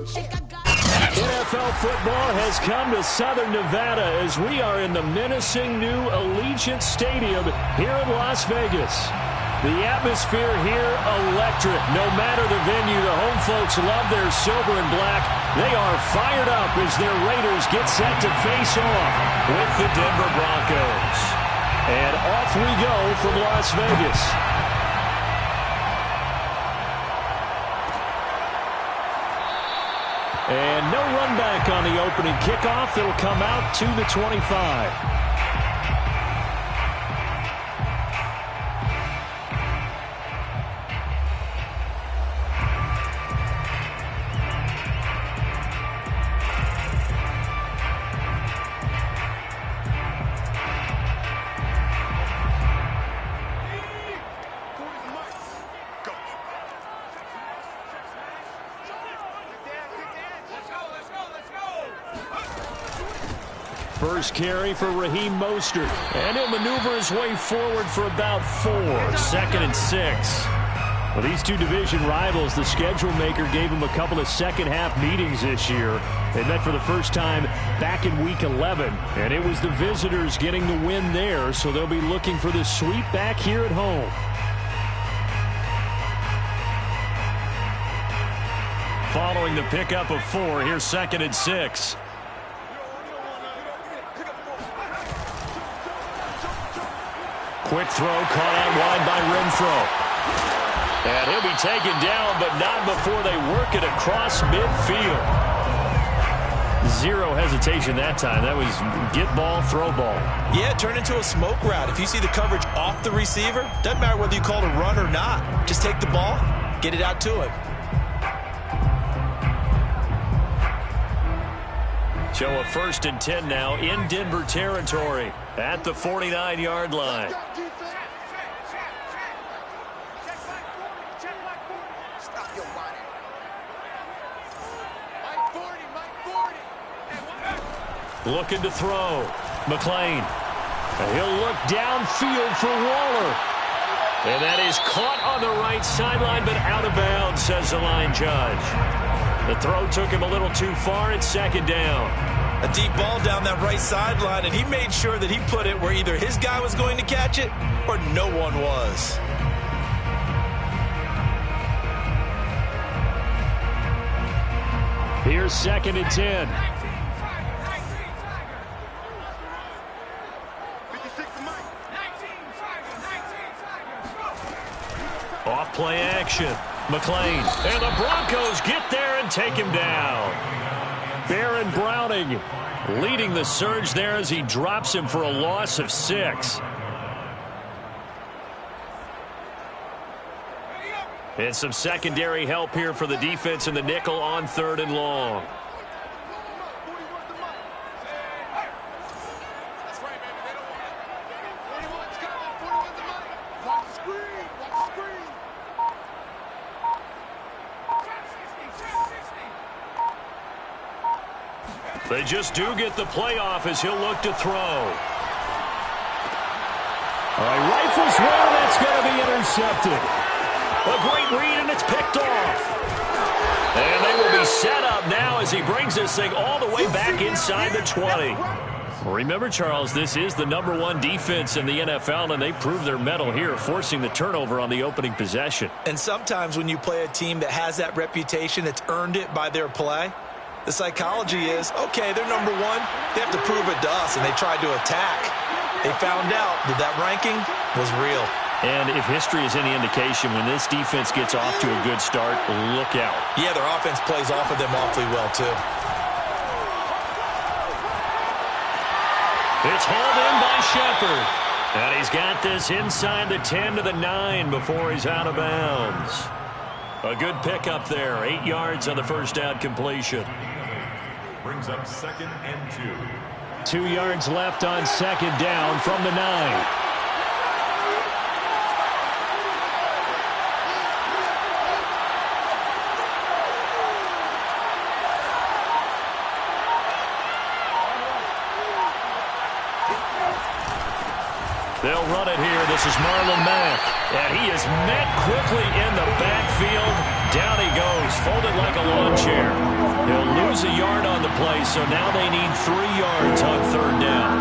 NFL football has come to Southern Nevada as we are in the menacing new Allegiant Stadium here in Las Vegas. The atmosphere here, electric. No matter the venue, the home folks love their silver and black. They are fired up as their Raiders get set to face off with the Denver Broncos. And off we go from Las Vegas. And no run back on the opening kickoff. It'll come out to the 25. First carry for Raheem Mostert. And he'll maneuver his way forward for about 4. 2nd and 6. Well, these two division rivals, the schedule maker gave them a couple of second-half meetings this year. They met for the first time back in Week 11. And it was the visitors getting the win there, so they'll be looking for the sweep back here at home. Following the pickup of 4, here's 2nd and 6. Quick throw caught out wide by Renfro. And he'll be taken down, but not before they work it across midfield. Zero hesitation that time. That was get ball, throw ball. Yeah, it turned into a smoke route. If you see the coverage off the receiver, doesn't matter whether you call it a run or not. Just take the ball, get it out to him. So a 1st and 10 now in Denver territory at the 49-yard line. Looking to throw. McLean. And he'll look downfield for Waller. And that is caught on the right sideline, but out of bounds, says the line judge. The throw took him a little too far. It's 2nd down. A deep ball down that right sideline, and he made sure that he put it where either his guy was going to catch it or no one was. Here's 2nd and 10. Off play action. McLean. And the Broncos get there and take him down. Baron Browning leading the surge there as he drops him for a loss of 6. And some secondary help here for the defense in the nickel on 3rd and long. They just do get the playoff as he'll look to throw. All right, rifles one, that's going to be intercepted. A great read, and it's picked off. And they will be set up now as he brings this thing all the way back inside the 20. Remember, Charles, this is the #1 defense in the NFL, and they prove their mettle here, forcing the turnover on the opening possession. And sometimes when you play a team that has that reputation, that's earned it by their play, the psychology is, okay, they're #1. They have to prove it to us, and they tried to attack. They found out that that ranking was real. And if history is any indication, when this defense gets off to a good start, look out. Yeah, their offense plays off of them awfully well, too. It's hauled in by Shepard. And he's got this inside the 10 to the 9 before he's out of bounds. A good pickup there. 8 yards on the first down completion. Brings up 2nd and 2. 2 yards left on 2nd down from the 9. They'll run it here. This is Marlon Mack. And he is met quickly in the backfield. Down he goes, folded like a lawn chair. play, so now they need 3 yards on 3rd down.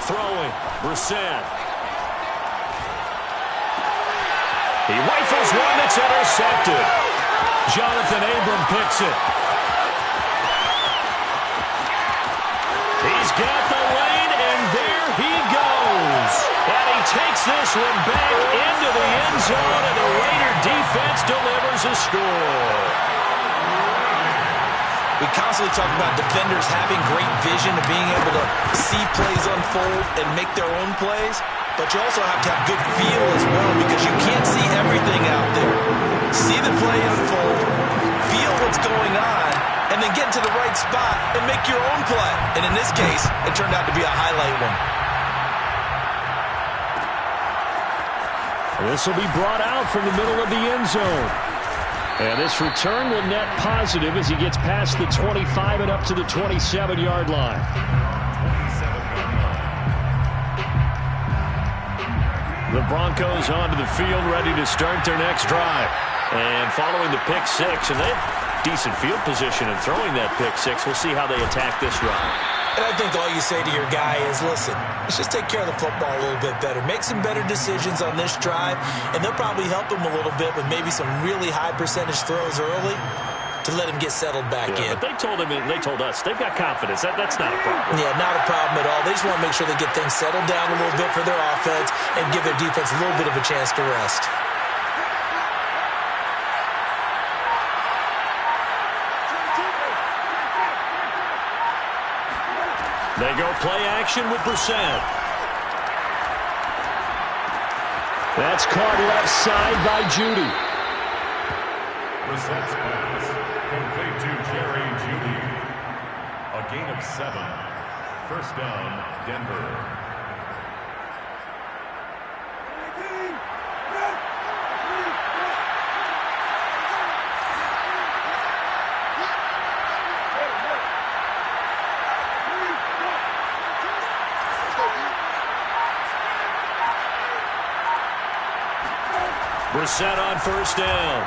Throwing, Brissett. He rifles one that's intercepted. Jonathan Abram picks it. He's got the lane, and there he goes. And he takes this one back into the end zone, and the Raider defense delivers a score. We constantly talk about defenders having great vision and being able to see plays unfold and make their own plays, but you also have to have good feel as well because you can't see everything out there. See the play unfold, feel what's going on, and then get to the right spot and make your own play. And in this case, it turned out to be a highlight one. This will be brought out from the middle of the end zone. And this return will net positive as he gets past the 25 and up to the 27-yard line. The Broncos onto the field, ready to start their next drive. And following the pick six, and they have decent field position in throwing that pick six. We'll see how they attack this drive. And I think all you say to your guy is, listen, let's just take care of the football a little bit better. Make some better decisions on this drive, and they'll probably help him a little bit with maybe some really high percentage throws early to let him get settled back in. But they told us they've got confidence. That's not a problem. Yeah, not a problem at all. They just want to make sure they get things settled down a little bit for their offense and give their defense a little bit of a chance to rest. They go play action with Brissett. That's caught left side by Judy. Brissett's pass complete to Jerry Judy. A gain of 7. First down, Denver. Brissett on first down.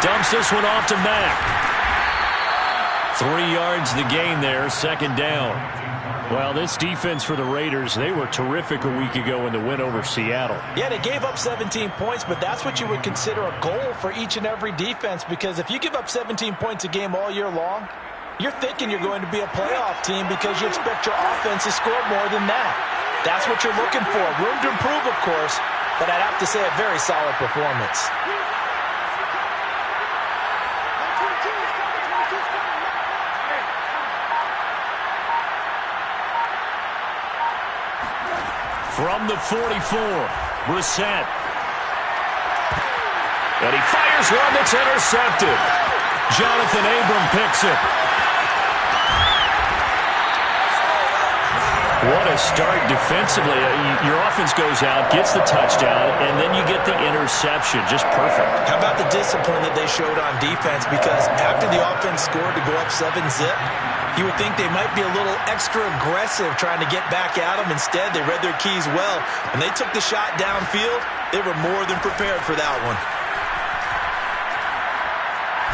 Dumps this one off to Mack. 3 yards the gain there, second down. Well, this defense for the Raiders, they were terrific a week ago in the win over Seattle. Yeah, they gave up 17 points, but that's what you would consider a goal for each and every defense, because if you give up 17 points a game all year long, you're thinking you're going to be a playoff team because you expect your offense to score more than that. That's what you're looking for. Room to improve, of course, but I'd have to say a very solid performance. From the 44, Brissett. And he fires one that's intercepted. Jonathan Abram picks it. What a start defensively. Your offense goes out, gets the touchdown, and then you get the interception. Just perfect. How about the discipline that they showed on defense? Because after the offense scored to go up 7-zip, you would think they might be a little extra aggressive trying to get back at them. Instead, they read their keys well. When they took the shot downfield, they were more than prepared for that one.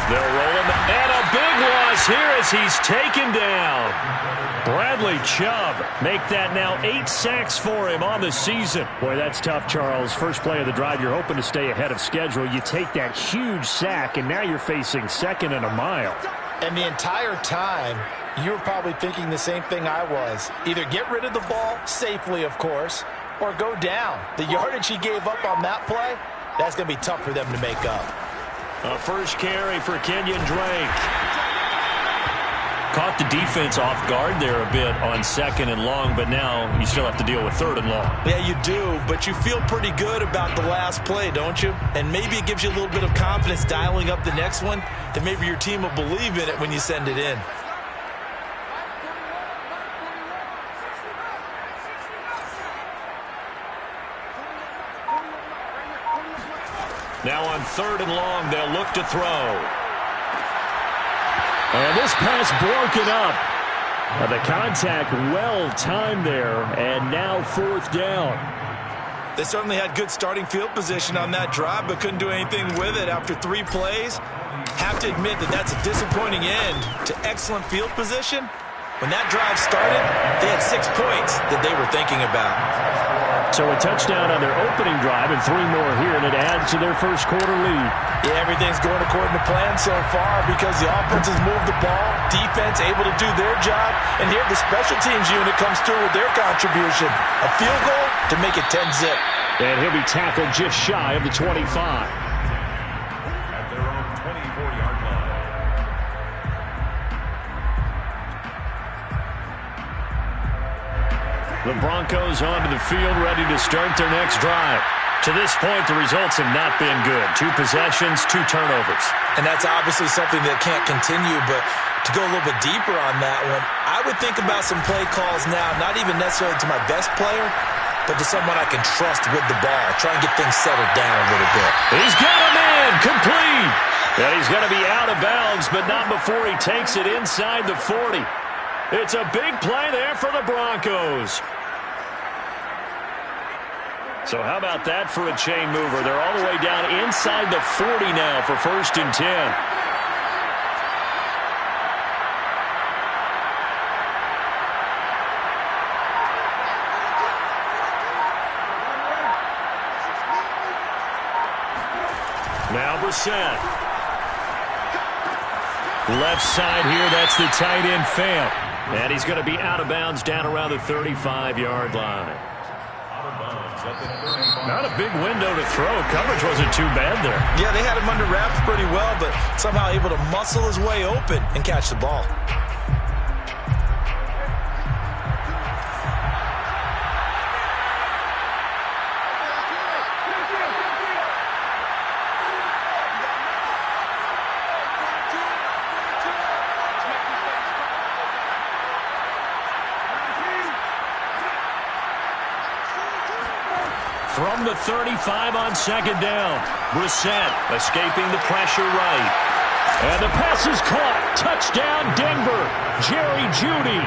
They'll roll him, and a big loss here as he's taken down. Bradley Chubb make that now 8 sacks for him on the season. Boy, that's tough, Charles. First play of the drive, you're hoping to stay ahead of schedule. You take that huge sack, and now you're facing second and a mile. And the entire time, you were probably thinking the same thing I was. Either get rid of the ball, safely, of course, or go down. The yardage he gave up on that play, that's going to be tough for them to make up. A first carry for Kenyon Drake. Caught the defense off guard there a bit on second and long, but now you still have to deal with third and long. Yeah, you do, but you feel pretty good about the last play, don't you? And maybe it gives you a little bit of confidence dialing up the next one, that maybe your team will believe in it when you send it in. Now on third and long, they'll look to throw. And this pass broken up. The contact well-timed there, and now 4th down. They certainly had good starting field position on that drive, but couldn't do anything with it after 3 plays. Have to admit that that's a disappointing end to excellent field position. When that drive started, they had 6 points that they were thinking about. So a touchdown on their opening drive and 3 more here, and it adds to their first quarter lead. Yeah, everything's going according to plan so far because the offense has moved the ball, defense able to do their job, and here the special teams unit comes through with their contribution. A field goal to make it 10-zip. And he'll be tackled just shy of the 25. At their own 24-yard line. The Broncos onto the field, ready to start their next drive. To this point, the results have not been good. 2 possessions, 2 turnovers. And that's obviously something that can't continue, but to go a little bit deeper on that one, I would think about some play calls now, not even necessarily to my best player, but to someone I can trust with the ball. Try and get things settled down a little bit. He's got a man, complete. And he's going to be out of bounds, but not before he takes it inside the 40. It's a big play there for the Broncos. So how about that for a chain mover? They're all the way down inside the 40 now for 1st and 10. Now Brissett. Left side here, that's the tight end Fant. And he's going to be out of bounds down around the 35-yard line. Not a big window to throw. Coverage wasn't too bad there. Yeah, they had him under wraps pretty well, but somehow able to muscle his way open and catch the ball. From the 35 on 2nd down. Brissett escaping the pressure right. And the pass is caught. Touchdown, Denver. Jerry Jeudy.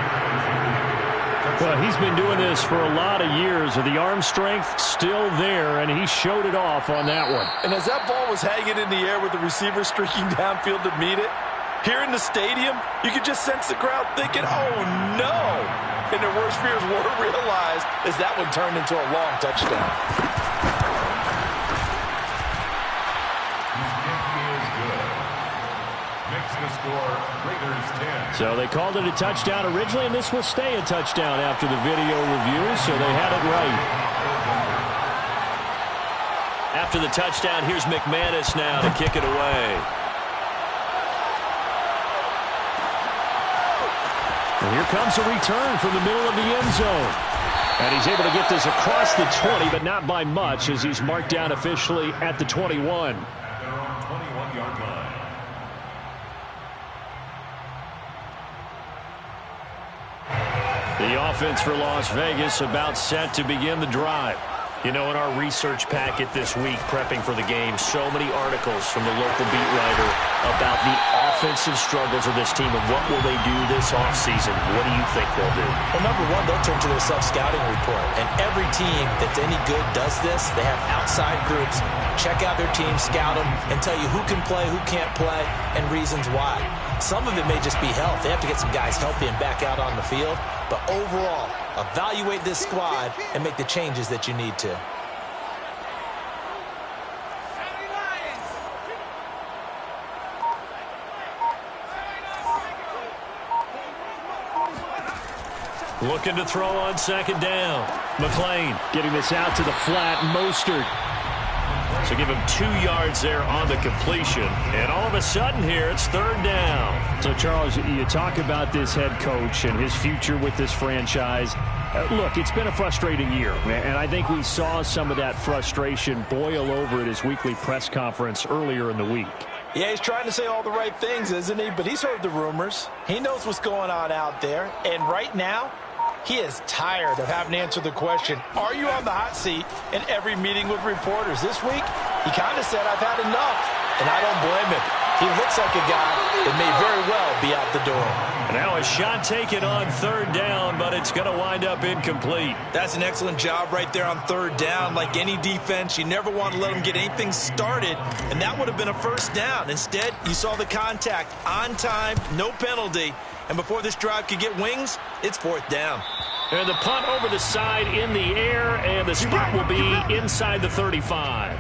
Well, he's been doing this for a lot of years. The arm strength still there, and he showed it off on that one. And as that ball was hanging in the air with the receiver streaking downfield to meet it, here in the stadium, you could just sense the crowd thinking, oh, no. And their worst fears were realized as that one turned into a long touchdown. So they called it a touchdown originally, and this will stay a touchdown after the video review, so they had it right. After the touchdown, here's McManus now to kick it away. And here comes a return from the middle of the end zone. And he's able to get this across the 20, but not by much, as he's marked down officially at the 21. The offense for Las Vegas about set to begin the drive. You know, in our research packet this week, prepping for the game, so many articles from the local beat writer about the offensive struggles of this team and what will they do this offseason. What do you think they'll do? Well, number one, they'll turn to their self-scouting report. And every team that's any good does this. They have outside groups, check out their team, scout them, and tell you who can play, who can't play, and reasons why. Some of it may just be health. They have to get some guys healthy and back out on the field. But overall, evaluate this squad and make the changes that you need to. Looking to throw on 2nd down. McLean getting this out to the flat. Mostert. So give him 2 yards there on the completion. And all of a sudden here, it's 3rd down. So, Charles, you talk about this head coach and his future with this franchise. Look, it's been a frustrating year, and I think we saw some of that frustration boil over at his weekly press conference earlier in the week. Yeah, he's trying to say all the right things, isn't he? But he's heard the rumors. He knows what's going on out there. And right now, he is tired of having to answer the question, are you on the hot seat in every meeting with reporters? This week, he kind of said, I've had enough. And I don't blame him. He looks like a guy that may very well be out the door. Now a shot taken on 3rd down, but it's going to wind up incomplete. That's an excellent job right there on 3rd down. Like any defense, you never want to let them get anything started, and that would have been a 1st down. Instead, you saw the contact on time, no penalty, and before this drive could get wings, it's 4th down. And the punt over the side in the air, and the spot will be inside the 35.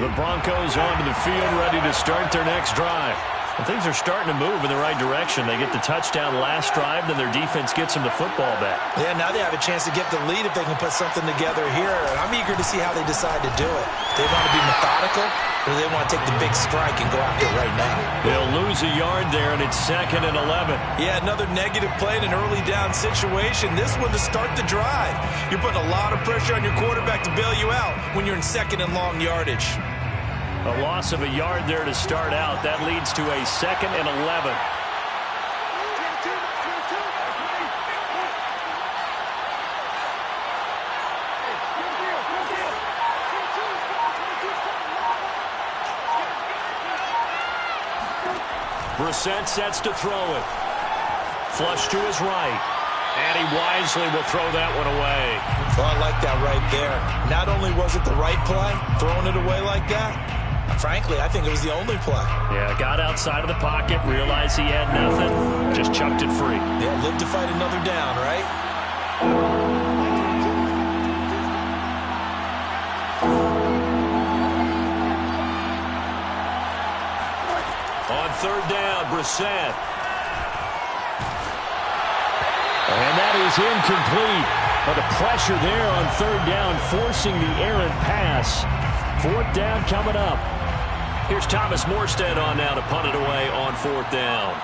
The Broncos onto the field, ready to start their next drive. And things are starting to move in the right direction. They get the touchdown last drive, then their defense gets them the football back. Yeah, now they have a chance to get the lead if they can put something together here. And I'm eager to see how they decide to do it. They want to be methodical, or they want to take the big strike and go after it right now. They'll lose a yard there, and it's 2nd and 11. Yeah, another negative play in an early down situation. This one to start the drive. You're putting a lot of pressure on your quarterback to bail you out when you're in 2nd and long yardage. A loss of a yard there to start out. That leads to a 2nd and 11. Brissett sets to throw it. Flush to his right. And he wisely will throw that one away. Well, I like that right there. Not only was it the right play, throwing it away like that, frankly, I think it was the only play. Yeah, got outside of the pocket, realized he had nothing, just chucked it free. Yeah, live to fight another down, right? On 3rd down, Brissett. And that is incomplete. But the pressure there on 3rd down, forcing the errant pass. 4th down coming up. Here's Thomas Morstead on now to punt it away on 4th down.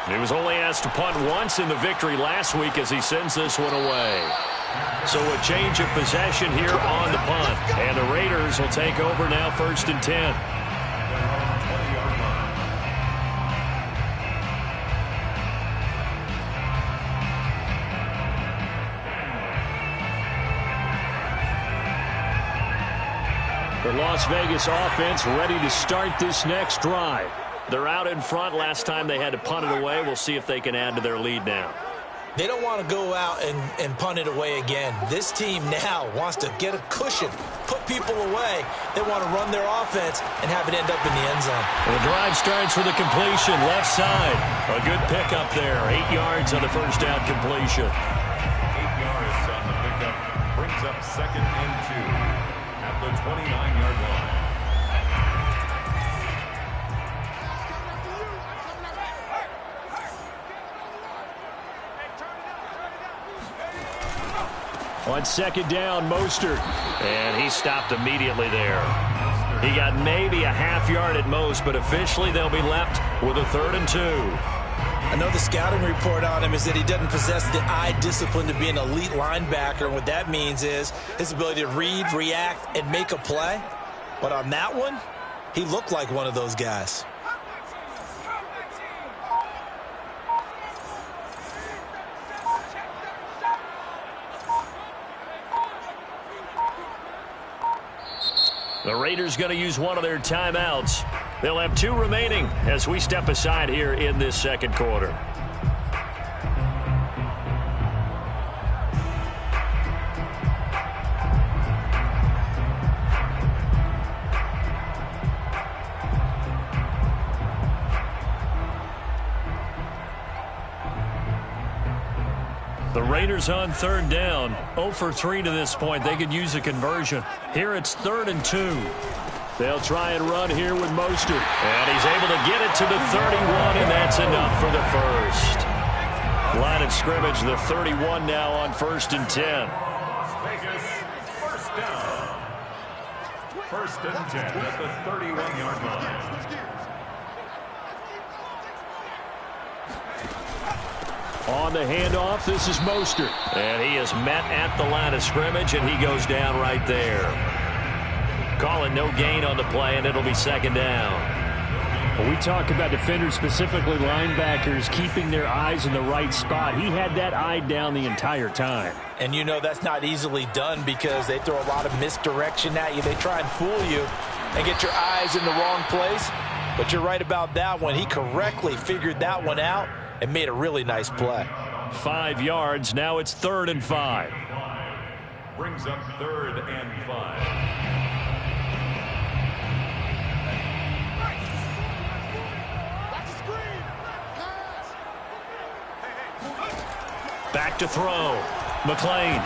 He was only asked to punt once in the victory last week as he sends this one away. So a change of possession here on the punt. And the Raiders will take over now 1st and 10. The Las Vegas offense ready to start this next drive. They're out in front. Last time they had to punt it away. We'll see if they can add to their lead now. They don't want to go out and punt it away again. This team now wants to get a cushion, put people away. They want to run their offense and have it end up in the end zone. The drive starts with a completion, left side. A good pickup there. 8 yards on the 1st down completion. 8 yards on the pickup brings up 2nd and 2 at the 29-yard line. On 2nd down, Mostert. And he stopped immediately there. He got maybe a half yard at most, but officially they'll be left with a 3rd and 2. I know the scouting report on him is that he doesn't possess the eye discipline to be an elite linebacker. And what that means is his ability to read, react, and make a play. But on that one, he looked like one of those guys. The Raiders going to use one of their timeouts. They'll have 2 remaining as we step aside here in this 2nd quarter. The Raiders on 3rd down, 0 for 3 to this point. They could use a conversion. Here it's 3rd and 2. They'll try and run here with Mostert. And he's able to get it to the 31, and that's enough for the 1st. Line of scrimmage, the 31 now on 1st and 10. Vegas, 1st down. 1st and 10 at the 31-yard line. On the handoff, this is Mostert. And he is met at the line of scrimmage, and he goes down right there. Call it no gain on the play, and it'll be 2nd down. When we talk about defenders, specifically linebackers, keeping their eyes in the right spot, he had that eye down the entire time. And you know that's not easily done because they throw a lot of misdirection at you. They try and fool you and get your eyes in the wrong place. But you're right about that one. He correctly figured that one out and made a really nice play. 5 yards. Now it's 3rd and 5. Brings up 3rd and 5. Back to throw. McLean.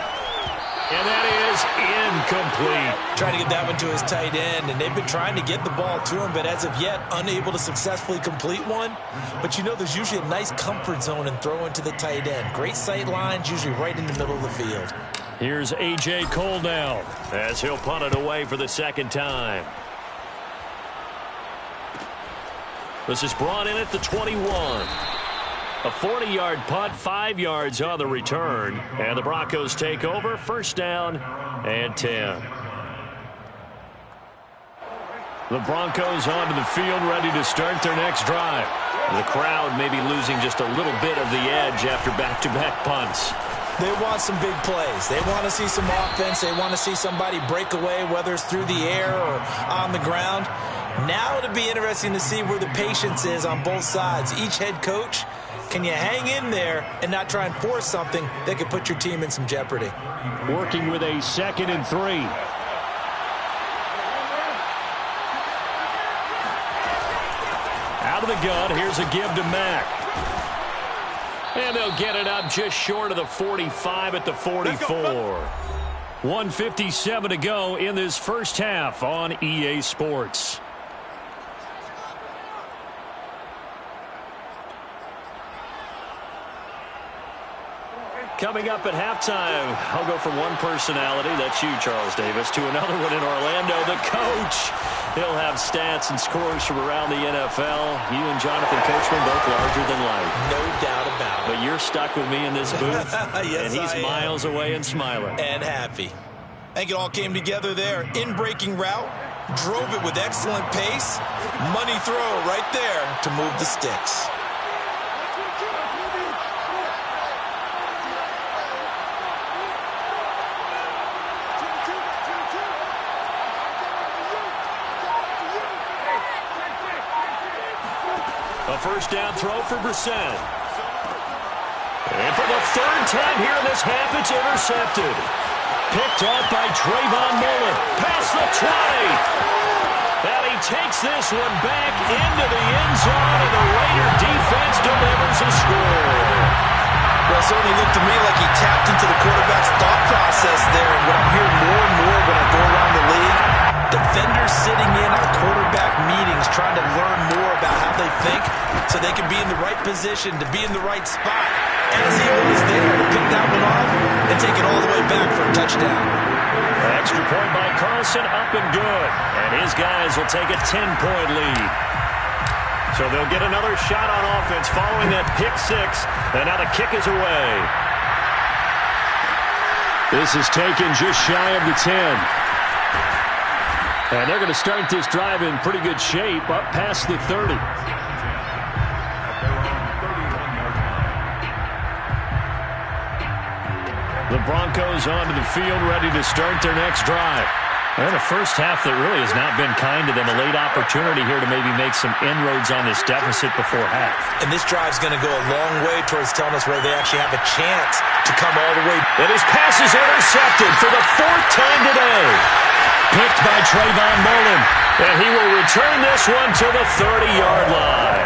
And that is incomplete. Trying to get that one to his tight end, and they've been trying to get the ball to him, but as of yet, unable to successfully complete one. But you know there's usually a nice comfort zone in throwing to the tight end. Great sight lines, usually right in the middle of the field. Here's A.J. Cole now as he'll punt it away for the 2nd time. This is brought in at the 21. A 40-yard punt, 5 yards on the return. And the Broncos take over, 1st down and 10. The Broncos onto the field, ready to start their next drive. The crowd may be losing just a little bit of the edge after back-to-back punts. They want some big plays. They want to see some offense. They want to see somebody break away, whether it's through the air or on the ground. Now it'll be interesting to see where the patience is on both sides. Each head coach, can you hang in there and not try and force something that could put your team in some jeopardy? Working with a 2nd and 3. Out of the gun, here's a give to Mack. And they'll get it up just short of the 45 at the 44. 1:57 to go in this first half on EA Sports. Coming up at halftime, I'll go from one personality, that's you, Charles Davis, to another one in Orlando, the coach. He'll have stats and scores from around the NFL. You and Jonathan Coachman both larger than life. No doubt about it. But you're stuck with me in this booth, yes, and he's miles away and smiling. And happy. I think it all came together there. In-breaking route, drove it with excellent pace. Money throw right there to move the sticks. A first down throw for Brissett. And for the 3rd time here in this half, it's intercepted. Picked up by Trayvon Mullen. Past the 20. And he takes this one back into the end zone, and the Raider defense delivers a score. Well, it certainly looked to me like he tapped into the quarterback's thought process there. And what I'm hearing more and more when I go around the league, defenders sitting in on quarterback meetings trying to learn more about how they think so they can be in the right position to be in the right spot. As he was there to pick that one off and take it all the way back for a touchdown. Extra point by Carlson, up and good. And his guys will take a 10-point lead. So they'll get another shot on offense following that pick 6. And now the kick is away. This is taken just shy of the 10. And they're going to start this drive in pretty good shape, up past the 30. The Broncos onto the field, ready to start their next drive. And a first half that really has not been kind to them. A late opportunity here to maybe make some inroads on this deficit before half. And this drive's going to go a long way towards telling us whether they actually have a chance to come all the way. And his pass is intercepted for the 4th time today. Picked by Trayvon Mullen. And he will return this one to the 30-yard line.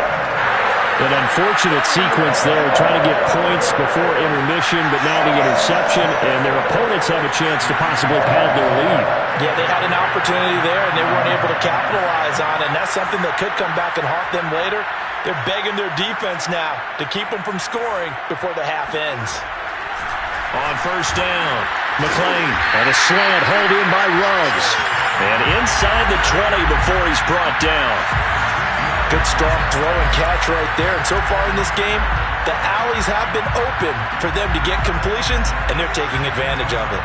An unfortunate sequence there, trying to get points before intermission, but now the interception, and their opponents have a chance to possibly pad their lead. Yeah, they had an opportunity there, and they weren't able to capitalize on it, and that's something that could come back and haunt them later. They're begging their defense now to keep them from scoring before the half ends. On first down, McLean, and a slant hauled in by Ruggs. And inside the 20 before he's brought down. Good strong throw and catch right there. And so far in this game, the alleys have been open for them to get completions, and they're taking advantage of it.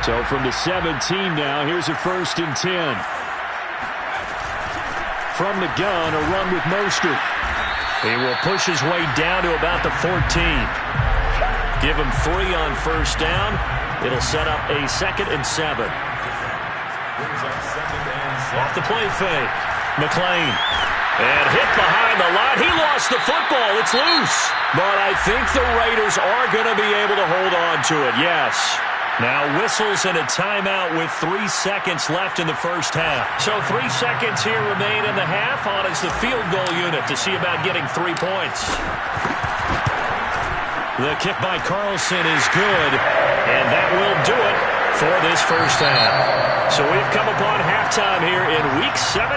So from the 17 now, here's a 1st and 10. from the gun, a run with Mostert. He will push his way down to about the 14. Give him 3 on first down. It'll set up a 2nd and 7. Off the play fake. McLean. And hit behind the line. He lost the football. It's loose. But I think the Raiders are going to be able to hold on to it, yes. Now whistles and a timeout with 3 seconds left in the first half. So 3 seconds here remain in the half. On is the field goal unit to see about getting 3 points. The kick by Carlson is good, and that will do it for this first half. So we've come upon halftime here in Week 17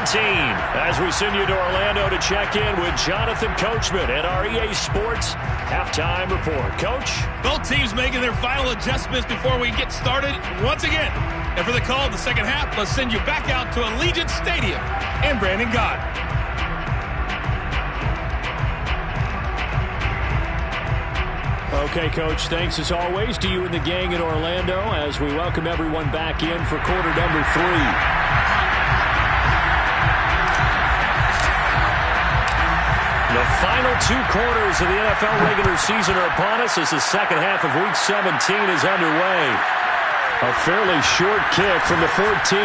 as we send you to Orlando to check in with Jonathan Coachman at our EA Sports Halftime Report. Coach? Both teams making their final adjustments before we get started once again. And for the call of the second half, let's send you back out to Allegiant Stadium and Brandon Gott. Okay, Coach, thanks as always to you and the gang in Orlando as we welcome everyone back in for quarter number 3. The final 2 quarters of the NFL regular season are upon us as the second half of Week 17 is underway. A fairly short kick from the 14.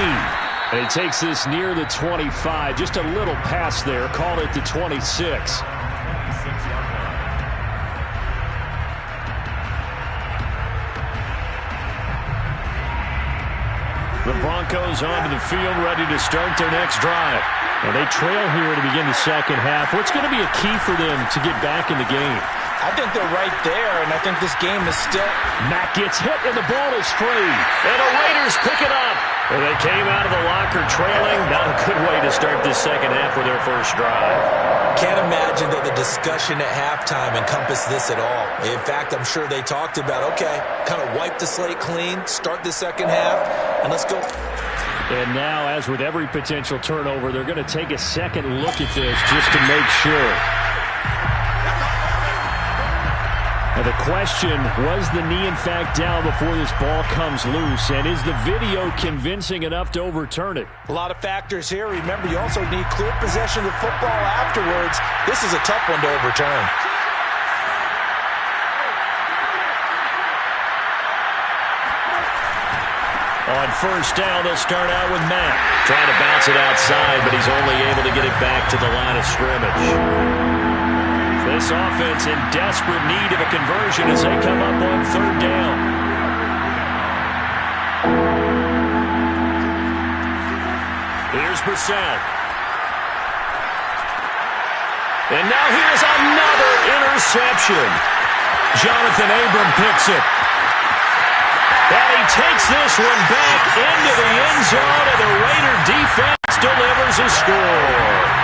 And he takes this near the 25. Just a little pass there. Call it the 26. The Broncos onto the field, ready to start their next drive. And they trail here to begin the second half. What's going to be a key for them to get back in the game? I think they're right there, and I think this game is still... Mack gets hit, and the ball is free. And the Raiders pick it up. And they came out of the locker trailing. Not a good way to start this second half with their first drive. Can't imagine that the discussion at halftime encompassed this at all. In fact, I'm sure they talked about, okay, kind of wipe the slate clean, start the second half, and let's go. And now, as with every potential turnover, they're going to take a second look at this just to make sure. Now the question, was the knee in fact down before this ball comes loose? And is the video convincing enough to overturn it? A lot of factors here. Remember, you also need clear possession of the football afterwards. This is a tough one to overturn. On first down, they'll start out with Mack. Trying to bounce it outside, but he's only able to get it back to the line of scrimmage. This offense in desperate need of a conversion as they come up on third down. Here's Brissett. And now here's another interception. Jonathan Abram picks it. And he takes this one back into the end zone, and the Raider defense delivers a score.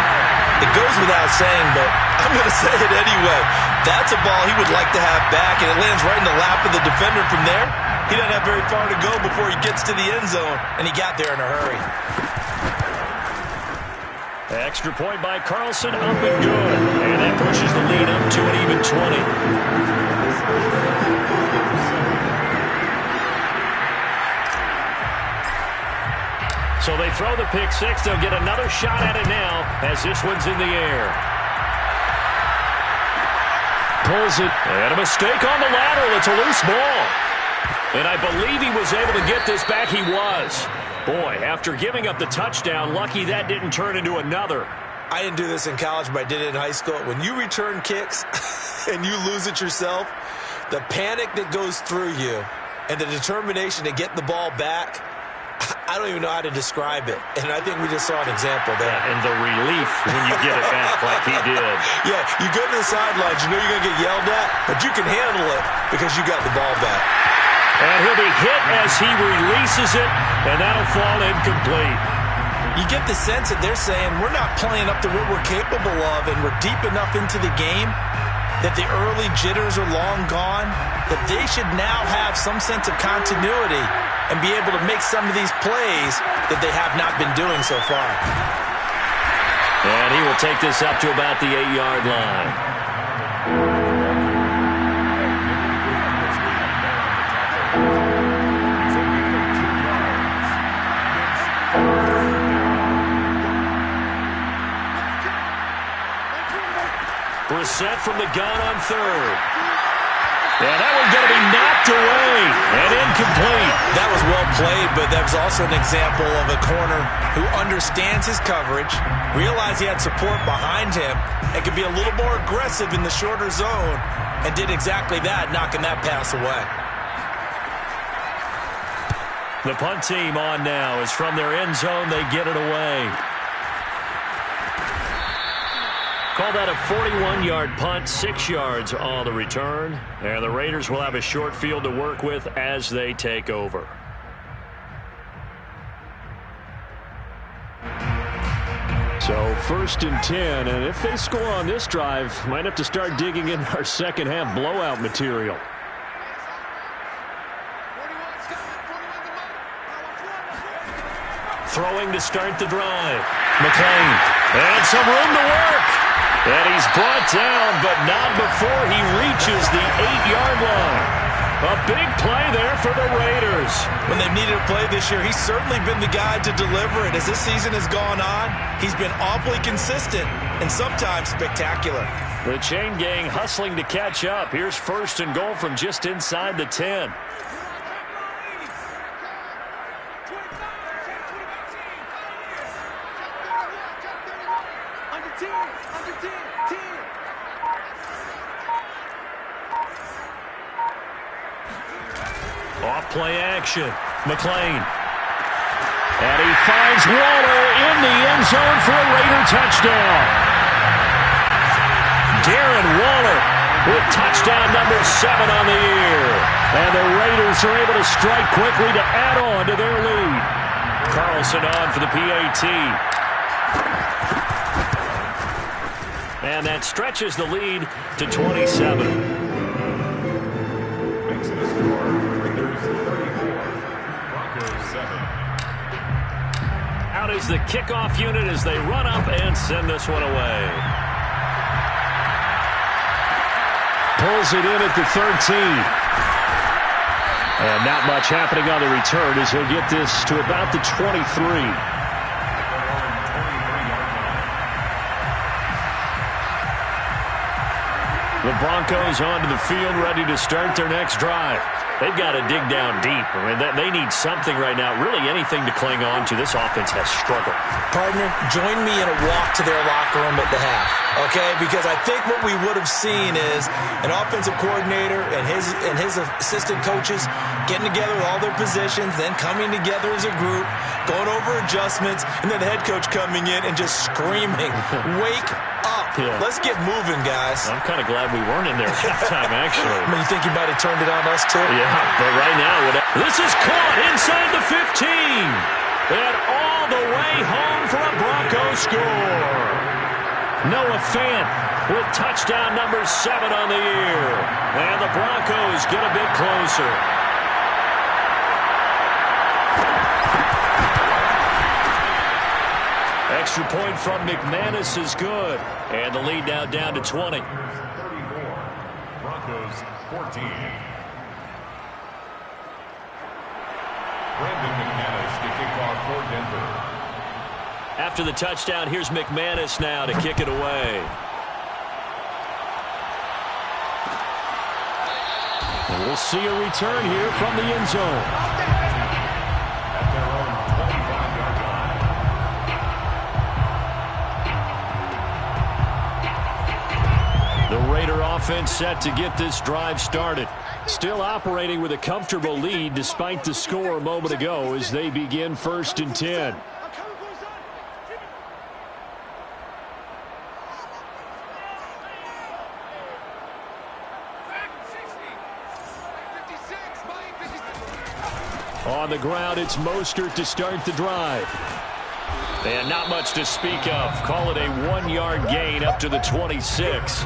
It goes without saying, but I'm going to say it anyway. That's a ball he would like to have back, and it lands right in the lap of the defender from there. He doesn't have very far to go before he gets to the end zone, and he got there in a hurry. Extra point by Carlson, up and good. And that pushes the lead up to an even 20. So they throw the pick six. They'll get another shot at it now as this one's in the air. Pulls it. And a mistake on the lateral. It's a loose ball. And I believe he was able to get this back. He was. Boy, after giving up the touchdown, lucky that didn't turn into another. I didn't do this in college, but I did it in high school. When you return kicks and you lose it yourself, the panic that goes through you and the determination to get the ball back, I don't even know how to describe it. And I think we just saw an example there. And the relief when you get it back like he did. Yeah, you go to the sidelines, you know you're going to get yelled at, but you can handle it because you got the ball back. And he'll be hit as he releases it, and that'll fall incomplete. You get the sense that they're saying we're not playing up to what we're capable of, and we're deep enough into the game that the early jitters are long gone, that they should now have some sense of continuity and be able to make some of these plays that they have not been doing so far. And he will take this up to about the 8-yard line. set from the gun on third. And that one's going to be knocked away and incomplete. That was well played, but that was also an example of a corner who understands his coverage, realized he had support behind him, and could be a little more aggressive in the shorter zone, and did exactly that, knocking that pass away. The punt team on now is from their end zone. They get it away. Call that a 41-yard punt, 6 yards on the return. And the Raiders will have a short field to work with as they take over. So 1st and 10, and if they score on this drive, might have to start digging in our second half blowout material. Throwing to start the drive. McClain. And some room to work. And he's brought down, but not before he reaches the 8-yard line. A big play there for the Raiders. When they've needed a play this year, he's certainly been the guy to deliver it. As this season has gone on, he's been awfully consistent and sometimes spectacular. The chain gang hustling to catch up. Here's 1st and goal from just inside the 10. Off-play action. McClain. And he finds Waller in the end zone for a Raider touchdown. Darren Waller with touchdown number 7 on the year. And the Raiders are able to strike quickly to add on to their lead. Carlson on for the PAT. And that stretches the lead to 27. Out is the kickoff unit as they run up and send this one away. Pulls it in at the 13. And not much happening on the return as he'll get this to about the 23. The Broncos onto the field, ready to start their next drive. They've got to dig down deep. I mean, they need something right now, really anything to cling on to. This offense has struggled. Partner, join me in a walk to their locker room at the half, okay? Because I think what we would have seen is an offensive coordinator and his assistant coaches getting together with all their positions, then coming together as a group, going over adjustments, and then the head coach coming in and just screaming, wake up. Yeah. Let's get moving, guys. I'm kind of glad we weren't in there at halftime, actually. I mean, you think you might have turned it on us, too? Yeah, but right now, this is caught inside the 15. And all the way home for a Broncos score. Noah Fant with touchdown number 7 on the year. And the Broncos get a bit closer. Extra point from McManus is good. And the lead now down to 20. 34. Broncos 14. Brandon McManus to kick off for Denver. After the touchdown, here's McManus now to kick it away. And we'll see a return here from the end zone. The Raider offense set to get this drive started. Still operating with a comfortable lead despite the score a moment ago as they begin 1st and 10. On the ground, it's Mostert to start the drive. And not much to speak of. Call it a 1-yard gain up to the 26.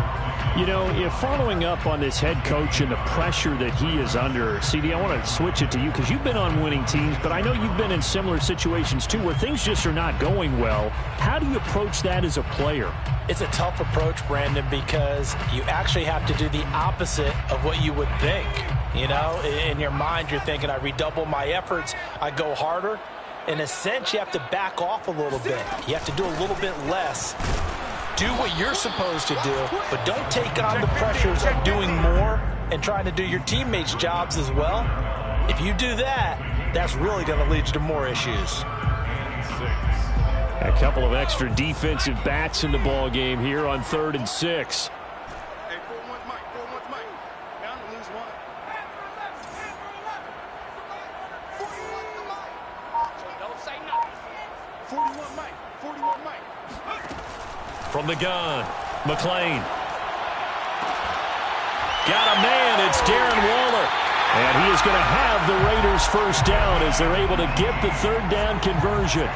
You know, if following up on this head coach and the pressure that he is under, CD, I want to switch it to you because you've been on winning teams, but I know you've been in similar situations too where things just are not going well. How do you approach that as a player? It's a tough approach, Brandon, because you actually have to do the opposite of what you would think. You know, in your mind, you're thinking, I redouble my efforts, I go harder. In a sense, you have to back off a little bit. You have to do a little bit less do what you're supposed to do, but don't take on the pressures of doing more and trying to do your teammates' jobs as well. If you do that, that's really going to lead you to more issues. A couple of extra defensive backs in the ball game here on 3rd and 6. From the gun, McLean. Got a man, it's Darren Waller. And he is going to have the Raiders first down as they're able to get the 3rd down conversion.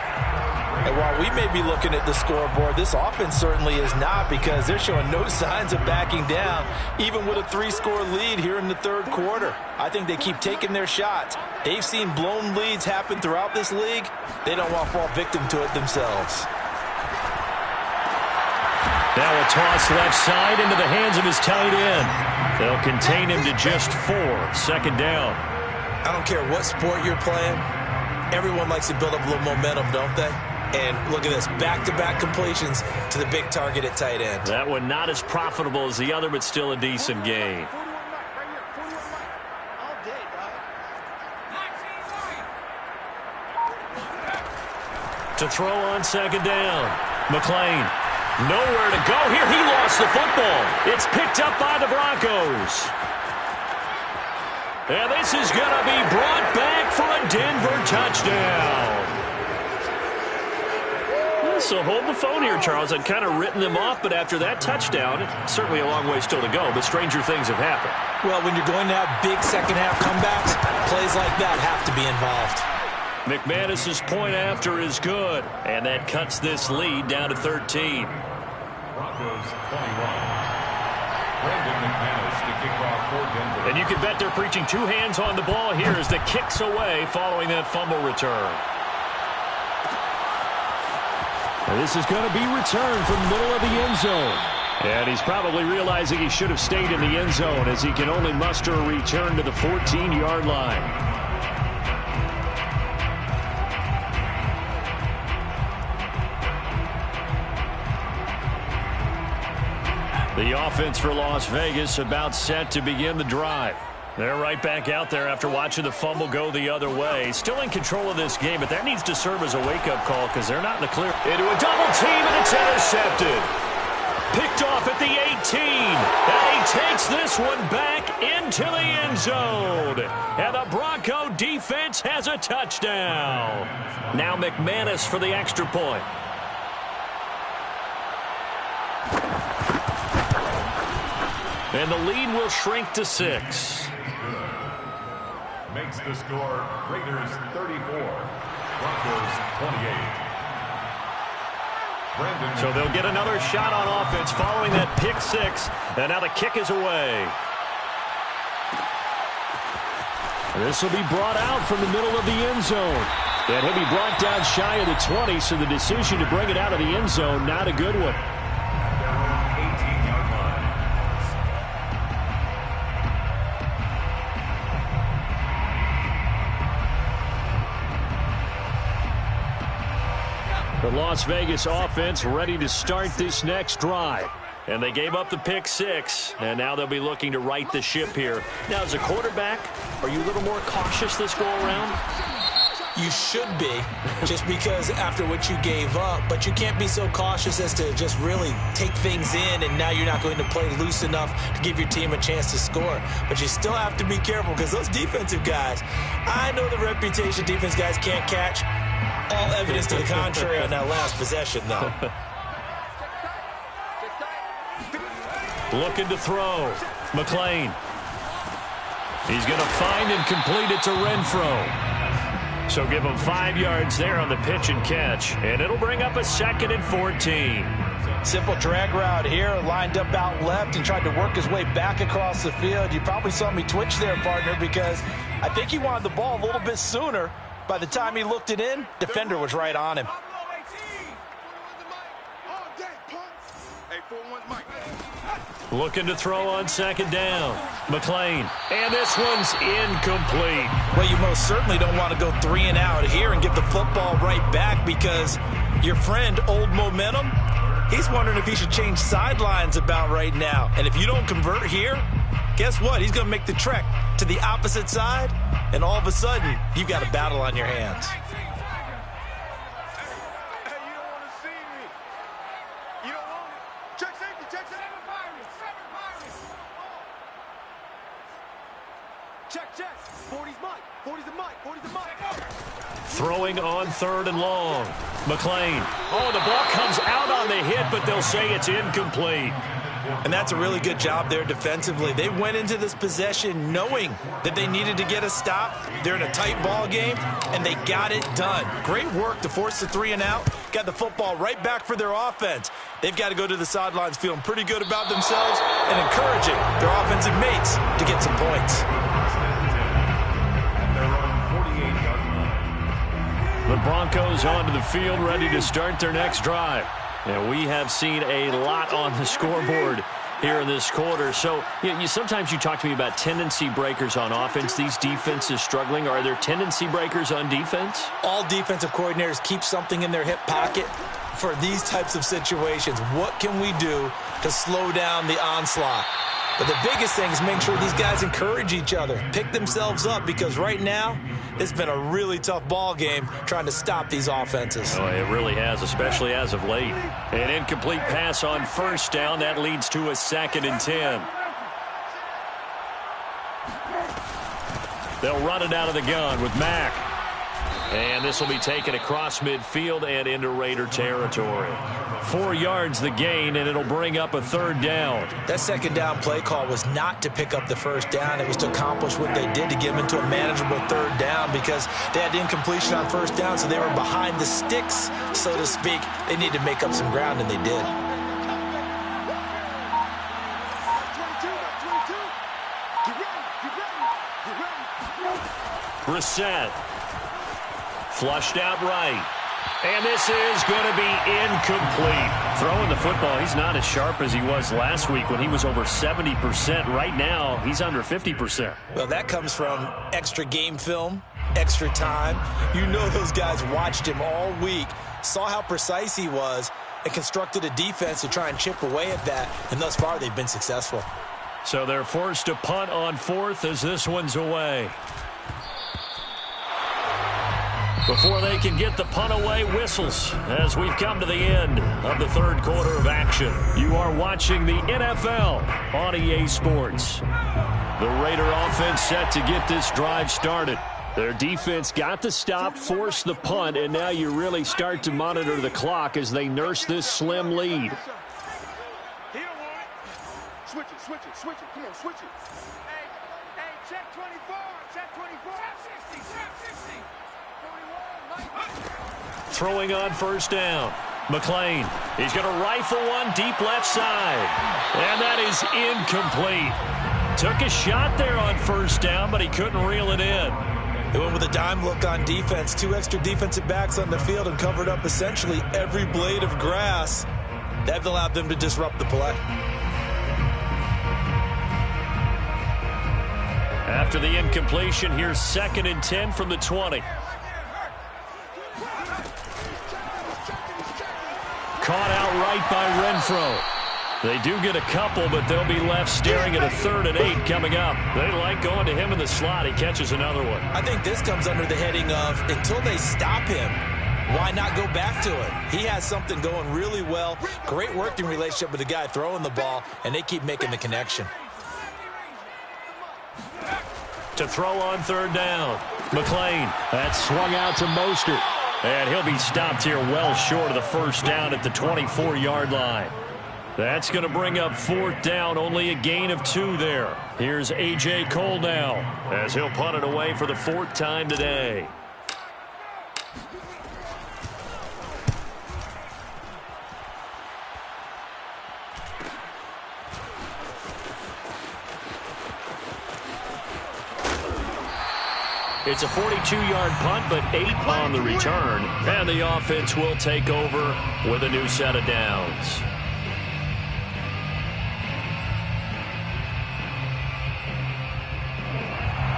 And while we may be looking at the scoreboard, this offense certainly is not, because they're showing no signs of backing down, even with a 3-score lead here in the 3rd quarter. I think they keep taking their shots. They've seen blown leads happen throughout this league. They don't want to fall victim to it themselves. Now a toss left side into the hands of his tight end. They'll contain him to just 4. 2nd down. I don't care what sport you're playing. Everyone likes to build up a little momentum, don't they? And look at this, back-to-back completions to the big target at tight end. That one not as profitable as the other, but still a decent gain. To throw on 2nd down. McLean. Nowhere to go here. He lost the football. It's picked up by the Broncos. And this is going to be brought back for a Denver touchdown. So hold the phone here, Charles. I'd kind of written them off, but after that touchdown, it's certainly a long way still to go, but stranger things have happened. Well, when you're going to have big second-half comebacks, plays like that have to be involved. McManus's point after is good, and that cuts this lead down to 13. Broncos 21. Brandon McManus to kick off for Denver. And you can bet they're preaching 2 hands on the ball here as the kick's away following that fumble return. And this is going to be returned from the middle of the end zone. And he's probably realizing he should have stayed in the end zone as he can only muster a return to the 14-yard line. The offense for Las Vegas about set to begin the drive. They're right back out there after watching the fumble go the other way. Still in control of this game, but that needs to serve as a wake-up call because they're not in the clear. Into a double team, and it's intercepted. Picked off at the 18. And he takes this one back into the end zone. And the Bronco defense has a touchdown. Now McManus for the extra point. And the lead will shrink to 6. Makes the score Raiders 34, Broncos 28. Brandon. So they'll get another shot on offense following that pick 6. And now the kick is away. And this will be brought out from the middle of the end zone. And he'll be brought down shy of the 20, so the decision to bring it out of the end zone, not a good one. The Las Vegas offense ready to start this next drive. And they gave up the pick 6, and now they'll be looking to right the ship here. Now, as a quarterback, are you a little more cautious this go-around? You should be, just because after what you gave up, but you can't be so cautious as to just really take things in, and now you're not going to play loose enough to give your team a chance to score. But you still have to be careful because those defensive guys, I know the reputation defense guys can't catch. All evidence to the contrary on that last possession, though. Looking to throw. McLean. He's going to find and complete it to Renfro. So give him 5 yards there on the pitch and catch. And it'll bring up a 2nd and 14. Simple drag route here, lined up out left and tried to work his way back across the field. You probably saw me twitch there, partner, because I think he wanted the ball a little bit sooner. By the time he looked it in, defender was right on him. Looking to throw on 2nd down. McLean. And this one's incomplete. Well, you most certainly don't want to go 3 and out here and get the football right back because your friend, Old Momentum, He's wondering if he should change sidelines about right now. And if you don't convert here, guess what? He's going to make the trek to the opposite side, and all of a sudden, you've got a battle on your hands. Throwing on 3rd and long. McLean. Oh, the ball comes out on the hit, but they'll say it's incomplete. And that's a really good job there defensively. They went into this possession knowing that they needed to get a stop. They're in a tight ball game, and they got it done. Great work to force the 3 and out. Got the football right back for their offense. They've got to go to the sidelines feeling pretty good about themselves and encouraging their offensive mates to get some points. The Broncos onto the field, ready to start their next drive. And we have seen a lot on the scoreboard here in this quarter. So sometimes you talk to me about tendency breakers on offense. These defenses struggling. Are there tendency breakers on defense? All defensive coordinators keep something in their hip pocket for these types of situations. What can we do to slow down the onslaught? But the biggest thing is make sure these guys encourage each other, pick themselves up, because right now it's been a really tough ball game trying to stop these offenses. Oh, it really has, especially as of late. An incomplete pass on 1st down. That leads to a 2nd and 10. They'll run it out of the gun with Mack. And this will be taken across midfield and into Raider territory. 4 yards the gain, and it'll bring up a 3rd down. That 2nd down play call was not to pick up the 1st down. It was to accomplish what they did to get them into a manageable 3rd down, because they had incompletion on 1st down, so they were behind the sticks, so to speak. They needed to make up some ground, and they did. Brissett. Flushed out right. And this is going to be incomplete. Throwing the football, he's not as sharp as he was last week when he was over 70%. Right now, he's under 50%. Well, that comes from extra game film, extra time. You know those guys watched him all week, saw how precise he was, and constructed a defense to try and chip away at that. And thus far, they've been successful. So they're forced to punt on 4th as this one's away. Before they can get the punt away, whistles as we've come to the end of the 3rd quarter of action. You are watching the NFL on EA Sports. The Raider offense set to get this drive started. Their defense got the stop, forced the punt, and now you really start to monitor the clock as they nurse this slim lead. Switch it. Come on, switch it. Hey, check 24. Check 24. Check 60. Check 60. Throwing on 1st down. McLean. He's going to rifle one deep left side. And that is incomplete. Took a shot there on 1st down, but he couldn't reel it in. They went with a dime look on defense. 2 extra defensive backs on the field and covered up essentially every blade of grass. That allowed them to disrupt the play. After the incompletion, here's 2nd and 10 from the 20. Caught out right by Renfro. They do get a couple, but they'll be left staring at a 3rd and 8 coming up. They like going to him in the slot. He catches another one. I think this comes under the heading of, until they stop him, why not go back to it? He has something going really well. Great working relationship with the guy throwing the ball, and they keep making the connection. To throw on 3rd down. McLean. That's swung out to Mostert. And he'll be stopped here well short of the 1st down at the 24-yard line. That's going to bring up 4th down, only a gain of 2 there. Here's A.J. Cole now as he'll punt it away for the 4th time today. It's a 42-yard punt, but 8 on the return. And the offense will take over with a new set of downs.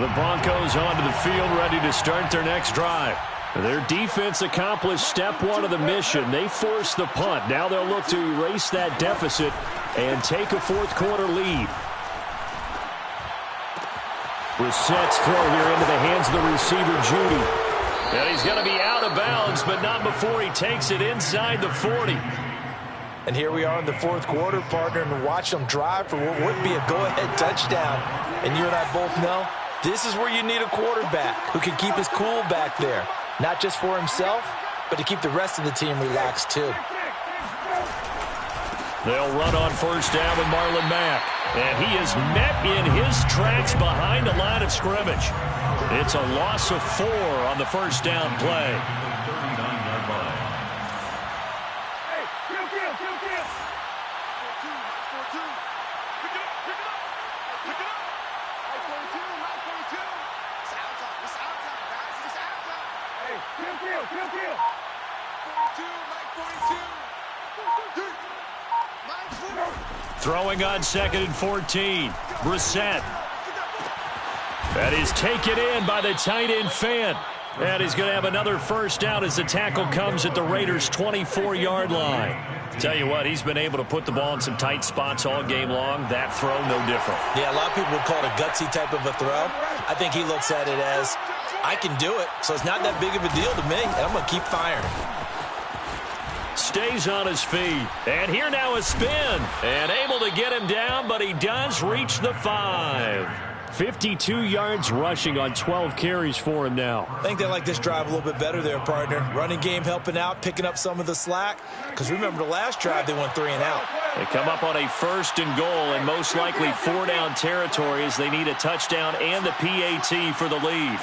The Broncos onto the field, ready to start their next drive. Their defense accomplished step one of the mission. They forced the punt. Now they'll look to erase that deficit and take a fourth-quarter lead. Brissett's throw here into the hands of the receiver, Judy. And he's going to be out of bounds, but not before he takes it inside the 40. And here we are in the fourth quarter, partner, and watch them drive for what would be a go-ahead touchdown. And you and I both know this is where you need a quarterback who can keep his cool back there. Not just for himself, but to keep the rest of the team relaxed too. They'll run on first down with Marlon Mack. And he is met in his tracks behind the line of scrimmage. It's a loss of 4 on the first down play. 39-yard line. Throwing on 2nd and 14. Brissett. That is taken in by the tight end Fant. And he's going to have another first down as the tackle comes at the Raiders' 24-yard line. Tell you what, he's been able to put the ball in some tight spots all game long. That throw, no different. Yeah, a lot of people would call it a gutsy type of a throw. I think he looks at it as, I can do it, so it's not that big of a deal to me, and I'm going to keep firing. Stays on his feet. And here now a spin. And able to get him down, but he does reach the 5. 52 yards rushing on 12 carries for him now. I think they like this drive a little bit better there, partner. Running game helping out, picking up some of the slack. Because remember the last drive, they went 3 and out. They come up on a 1st and goal and most likely 4-down territory as they need a touchdown and the PAT for the lead.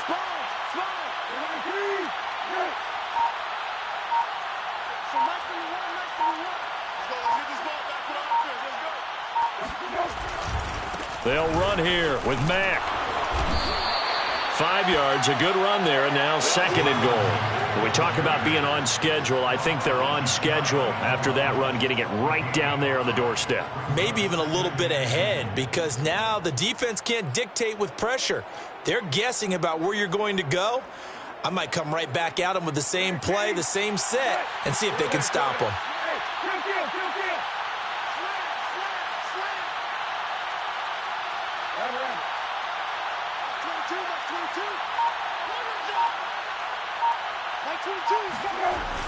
They'll run here with Mack. 5 yards, a good run there, and now 2nd and goal. When we talk about being on schedule, I think they're on schedule after that run, getting it right down there on the doorstep. Maybe even a little bit ahead, because now the defense can't dictate with pressure. They're guessing about where you're going to go. I might come right back at them with the same play, the same set, and see if they can stop them.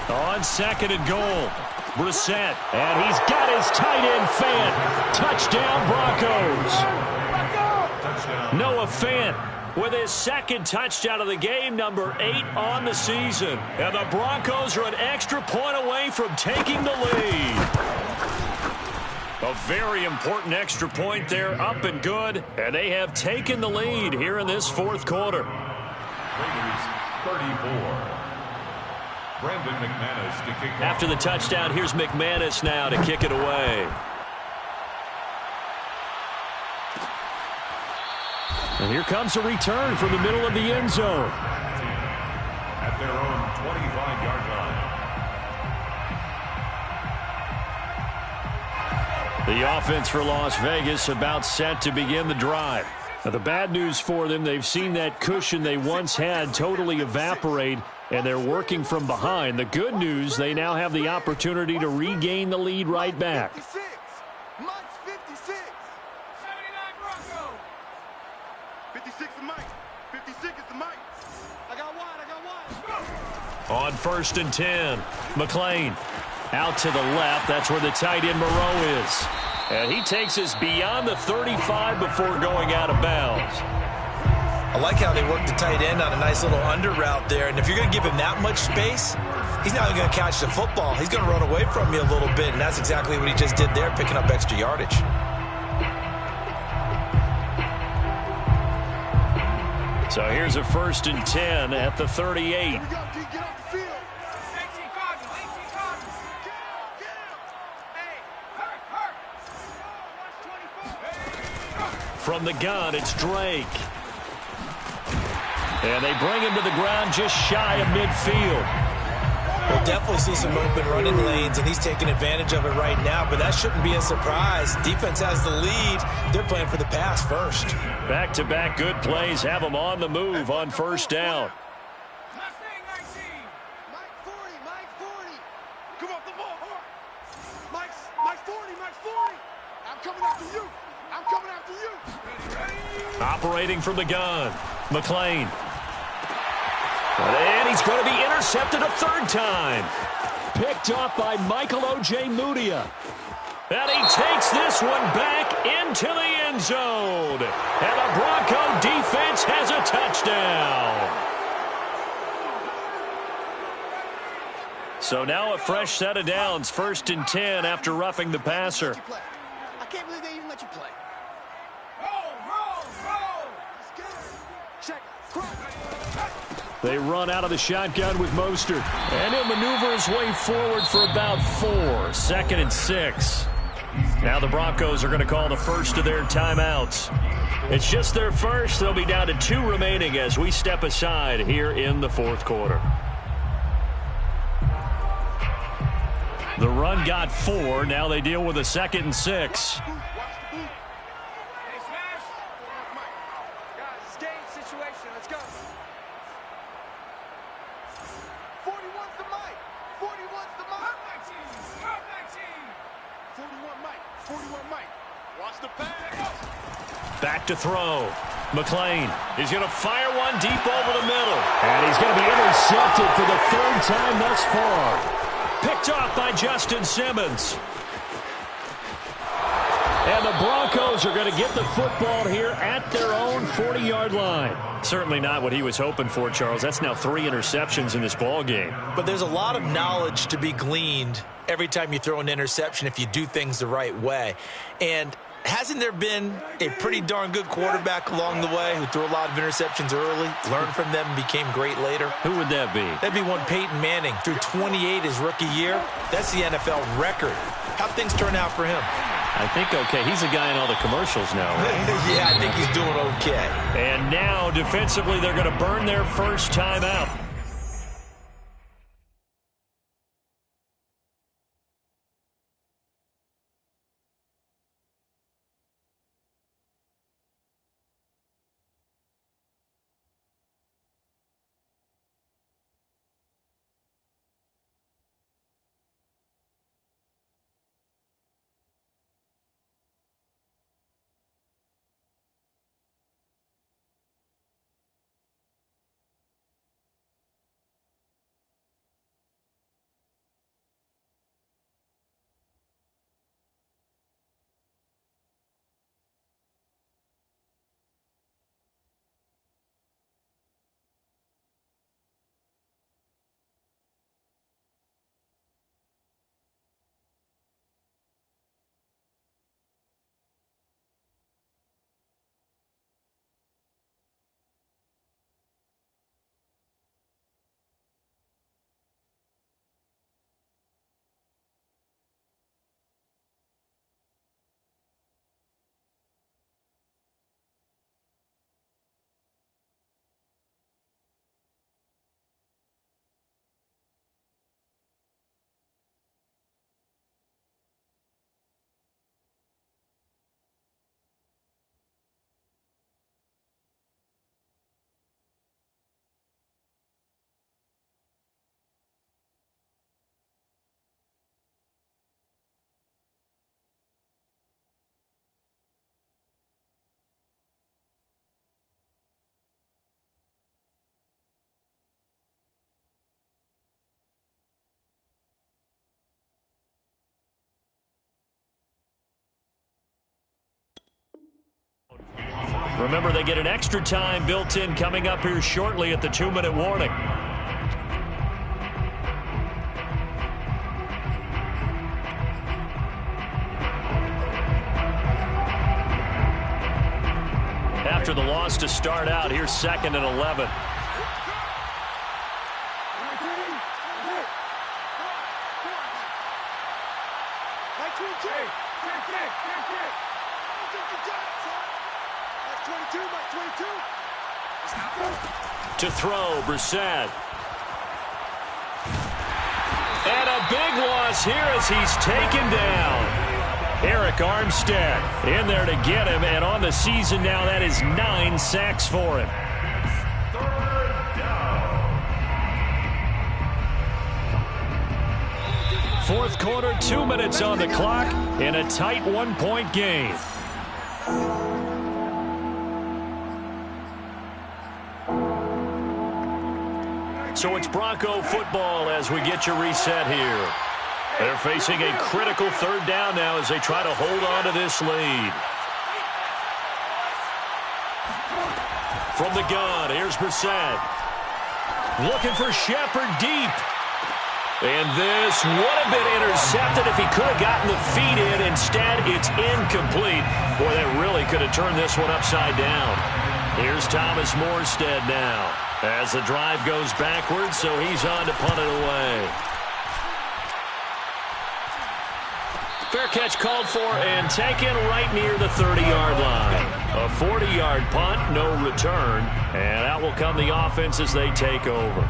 On 2nd and goal, Brissett, and he's got his tight end Fant. Touchdown Broncos. Noah Fant with his 2nd touchdown of the game, number 8 on the season. And the Broncos are an extra point away from taking the lead. A very important extra point there, up and good. And they have taken the lead here in this 4th quarter. Raiders 34. Brandon McManus to kick After the touchdown, here's McManus now to kick it away. And here comes a return from the middle of the end zone. At their own 25-yard line. The offense for Las Vegas about set to begin the drive. Now, the bad news for them, they've seen that cushion they once had totally evaporate, and they're working from behind. The good news, they now have the opportunity to regain the lead right back. 56. Mike's 56. 79 Broncos. 56 is Mike. 56 is the Mike. I got one. On 1st and 10, McLean out to the left. That's where the tight end Moreau is. And he takes us beyond the 35 before going out of bounds. I like how they work the tight end on a nice little under route there. And if you're going to give him that much space, he's not going to catch the football. He's going to run away from you a little bit, and that's exactly what he just did there, picking up extra yardage. So here's a 1st and 10 at the 38. From the gun, it's Drake. And they bring him to the ground just shy of midfield. We'll definitely see some open running lanes, and he's taking advantage of it right now, but that shouldn't be a surprise. Defense has the lead. They're playing for the pass first. Back-to-back good plays have them on the move on 1st down. Mike's 40, Mike's 40. I'm coming after you. I'm coming after you. Operating from the gun, McLean. And he's going to be intercepted a third time. Picked off by Michael O.J. Mudia. And he takes this one back into the end zone. And the Bronco defense has a touchdown. So now a fresh set of downs, 1st and 10 after roughing the passer. I can't believe they even let you play. Check. They run out of the shotgun with Mostert. And he'll maneuver his way forward for about 4. 2nd and 6. Now the Broncos are going to call the first of their timeouts. It's just their first. They'll be down to 2 remaining as we step aside here in the 4th quarter. The run got 4. Now they deal with a 2nd and 6. Back to throw. McLean is going to fire one deep over the middle. And he's going to be intercepted for the 3rd time thus far. Picked off by Justin Simmons. And the Broncos are going to get the football here at their own 40-yard line. Certainly not what he was hoping for, Charles. That's now 3 interceptions in this ball game. But there's a lot of knowledge to be gleaned every time you throw an interception if you do things the right way. And hasn't there been a pretty darn good quarterback along the way who threw a lot of interceptions early, learned from them, and became great later? Who would that be? That'd be one Peyton Manning. Threw 28 his rookie year. That's the NFL record. How'd things turn out for him? I think okay. He's a guy in all the commercials now, right? Yeah, I think he's doing okay. And now, defensively, they're going to burn their first time out. Remember, they get an extra time built in coming up here shortly at the 2-minute warning. After the loss to start out, here's 2nd and 11. To throw, Brissett. And a big loss here as he's taken down. Eric Armstead in there to get him, and on the season now, that is 9 sacks for him. Fourth quarter, 2 minutes on the clock in a tight one-point game. So it's Bronco football as we get you reset here. They're facing a critical third down now as they try to hold on to this lead. From the gun, here's Brissett. Looking for Shepard deep. And this would have been intercepted if he could have gotten the feet in. Instead, it's incomplete. Boy, that really could have turned this one upside down. Here's Thomas Morstead now as the drive goes backwards, so he's on to punt it away. Fair catch called for and taken right near the 30-yard line. A 40-yard punt, no return, and out will come the offense as they take over.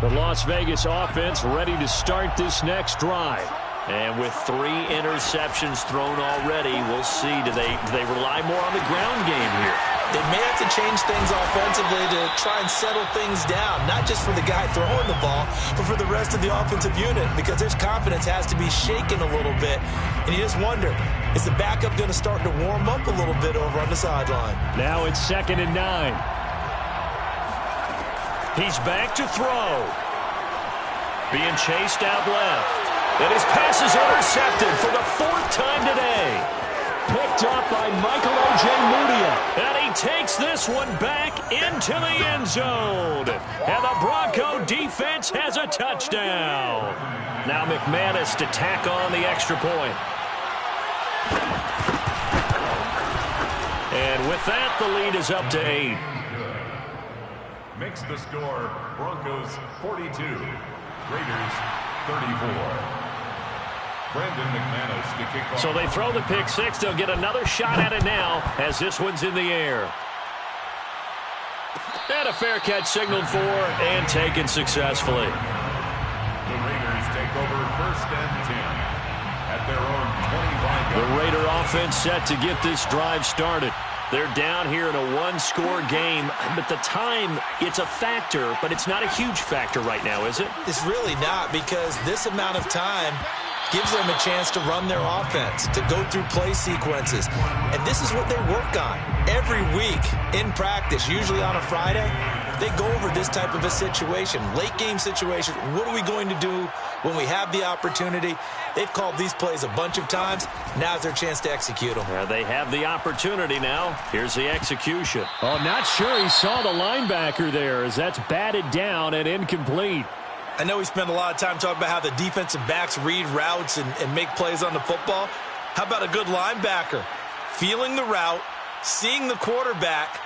The Las Vegas offense ready to start this next drive. And with 3 interceptions thrown already, we'll see. Do they rely more on the ground game here? They may have to change things offensively to try and settle things down, not just for the guy throwing the ball, but for the rest of the offensive unit, because their confidence has to be shaken a little bit. And you just wonder, is the backup going to start to warm up a little bit over on the sideline? Now it's 2nd and 9. He's back to throw. Being chased out left. And his pass is intercepted for the 4th time today. Picked up by Michael Ojemudia. And he takes this one back into the end zone. And the Bronco defense has a touchdown. Now McManus to tack on the extra point. And with that, the lead is up to 8. Makes the score Broncos 42, Raiders 34. Brandon McManus to kick off. So they throw the pick six. They'll get another shot at it now as this one's in the air. And a fair catch signaled for and taken successfully. The Raiders take over 1st and 10 at their own 25. The Raider offense set to get this drive started. They're down here in a one-score game, but the time, it's a factor, but it's not a huge factor right now, is it? It's really not, because this amount of time gives them a chance to run their offense, to go through play sequences. And this is what they work on every week in practice, usually on a Friday. They go over this type of a situation, late game situation. What are we going to do when we have the opportunity? They've called these plays a bunch of times. Now's their chance to execute them. Yeah, they have the opportunity now. Here's the execution. Oh, not sure he saw the linebacker there as that's batted down and incomplete. I know we spent a lot of time talking about how the defensive backs read routes and make plays on the football. How about a good linebacker? Feeling the route, seeing the quarterback,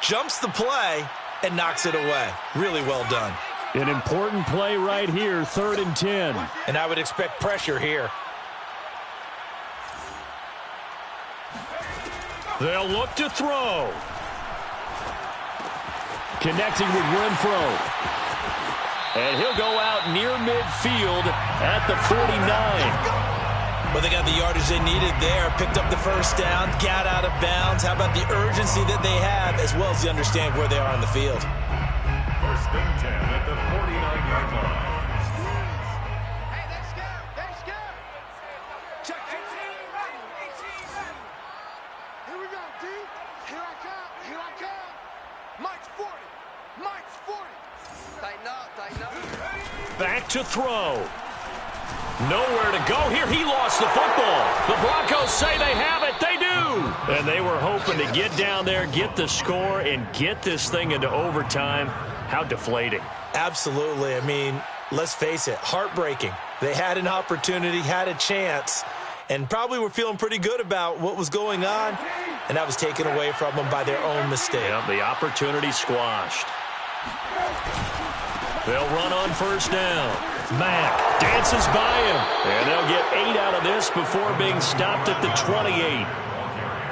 jumps the play, and knocks it away. Really well done. An important play right here, 3rd and 10. And I would expect pressure here. They'll look to throw. Connecting with Renfro. And he'll go out near midfield at the 49. Well, they got the yardage they needed there. Picked up the 1st down, got out of bounds. How about the urgency that they have, as well as they understand where they are on the field? 1st and 10 at the 49-yard line. Hey, let's go. Let's go. Check. Here we go, D. Here I come. Here I come. Mike's 40. Mike's 40. Tighten up. Back to throw. Nowhere to go here. He lost the football. The Broncos say they have it. They do. And they were hoping to get down there, get the score, and get this thing into overtime. How deflating. Absolutely. I mean, let's face it, heartbreaking. They had an opportunity, had a chance, and probably were feeling pretty good about what was going on, and that was taken away from them by their own mistake. Yeah, the opportunity squashed. They'll run on 1st down. Mack dances by him. And they'll get 8 out of this before being stopped at the 28.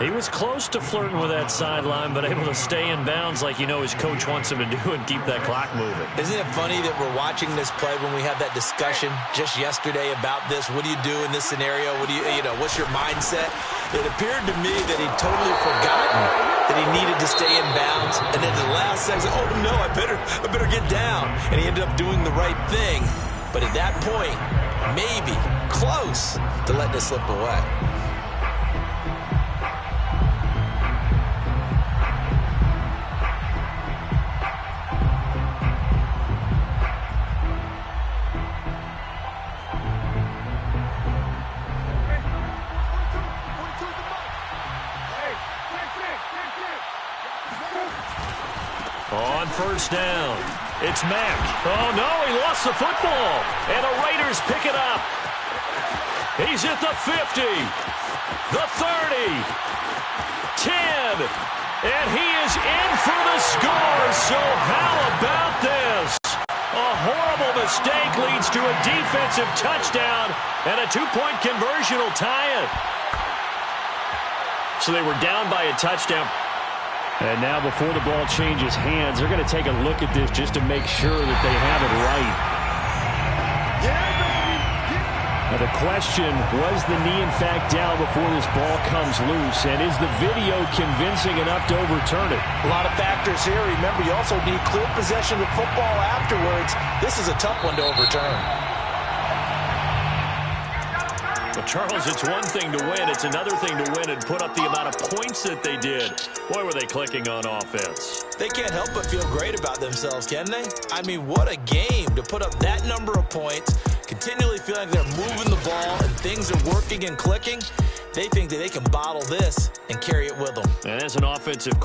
He was close to flirting with that sideline, but able to stay in bounds like his coach wants him to do and keep that clock moving. Isn't it funny that we're watching this play when we had that discussion just yesterday about this? What do you do in this scenario? What do what's your mindset? It appeared to me that he'd totally forgotten that he needed to stay in bounds, and then the last second, oh no, I better get down. And he ended up doing the right thing. But at that point, maybe close to letting it slip away. On first down, it's Mack. Oh, no, he lost the football. And the Raiders pick it up. He's at the 50, the 30, 10, and he is in for the score. So how about this? A horrible mistake leads to a defensive touchdown, and a two-point conversion will tie it. So they were down by a touchdown. And now before the ball changes hands, they're going to take a look at this just to make sure that they have it right. Now the question, was the knee in fact down before this ball comes loose? And is the video convincing enough to overturn it? A lot of factors here. Remember, you also need clear possession of football afterwards. This is a tough one to overturn. Well, Charles, it's one thing to win. It's another thing to win and put up the amount of points that they did. Boy, were they clicking on offense. They can't help but feel great about themselves, can they? I mean, what a game to put up that number of points, continually feeling they're moving the ball and things are working and clicking. They think that they can bottle this and carry it with them. And as an offensive coordinator,